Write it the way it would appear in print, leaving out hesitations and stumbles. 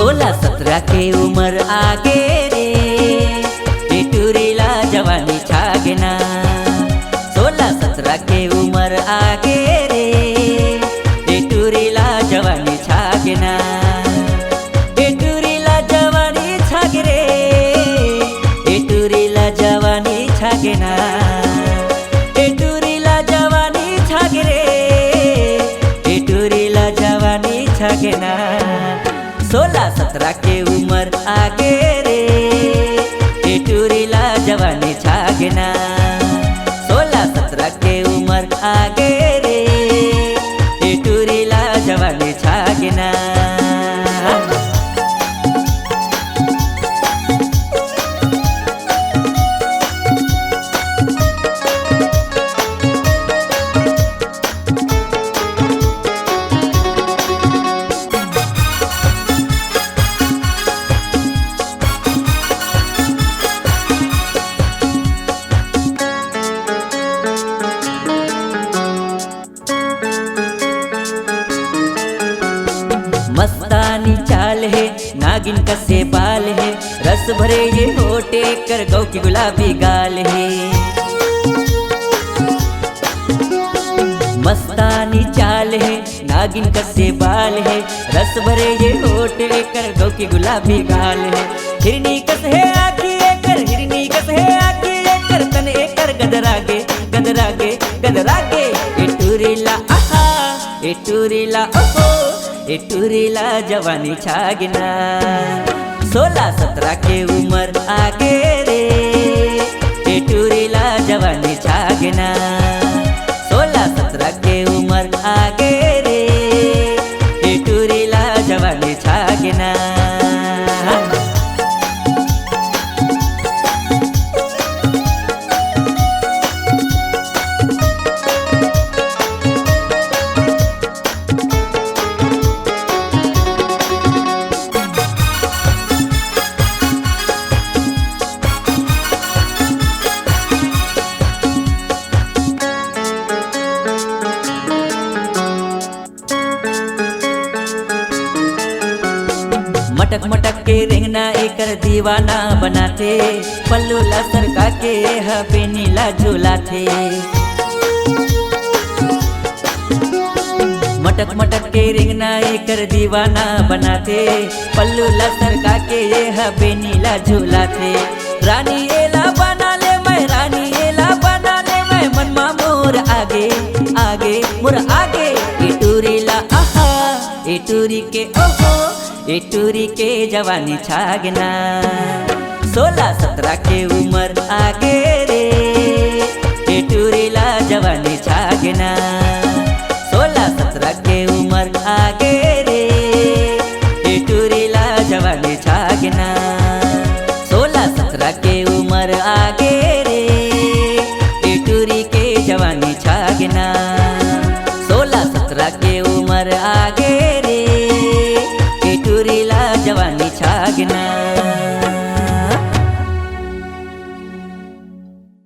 16-17 के उम्र आगे रे, टिटूरीला जवानी छागेना। 16-17 के उम्र आगे रे, टिटूरीला जवानी छागेना। टिटूरीला जवानी छागे रे, टिटूरीला जवानी छागेना। टिटूरीला जवानी छागे रे, टिटूरीला जवानी छागेना। 16-17 के उम्र आगे रे, टिटूरीला जवानी छागेना। 16-17 के उम्र आगे रे, टिटूरीला जवानी छागेना। मस्तानी चाल है, नागिन कसे बाल है, रस भरे ये होठे कर गौ की गुलाबी गाल है। मस्तानी चाल है, नागिन कसे बाल है, रस भरे ये होठे कर गौ की गुलाबी गाल है। हिरनी कस है आखी कर, हिरनी कस है आखी कर, तन कर गदरागे गदरागे गदरागे। टिटूरीला आहा, टिटूरीला ओहो, टिटूरीला जवानी छागेना। 16-17 के उम्र आगे रे, टिटूरीला जवानी छागेना। 16-17 के उम्र आगे रे, टिटूरीला जवानी छागेना। मटक मटक के रेंगना एकर दीवाना बनाते, पल्लू ला सरका के हबे नीला झूलाथे। मटक मटक के रेंगना एकर दीवाना बनाते, पल्लू ला सरका के हबे नीला झूलाथे। रानी एला बना ले मैं, रानी एला बना ले मैं, मनमा मोर आगे आगे मोर आगे। टिटूरीला आहा, टिटूरी के ओहो, टिटूरी के जवानी छागेना। 16-17 के उम्र आगे रे, टिटूरीला जवानी छागेना। 16-17 के उम्र आगे रे, टिटूरीला जवानी छागेना। 16-17 के उम्र आगे रे, टिटूरी के जवानी छागेना। 16-17 के उम्र आगे रे, टिटूरीला जवानी छागेना।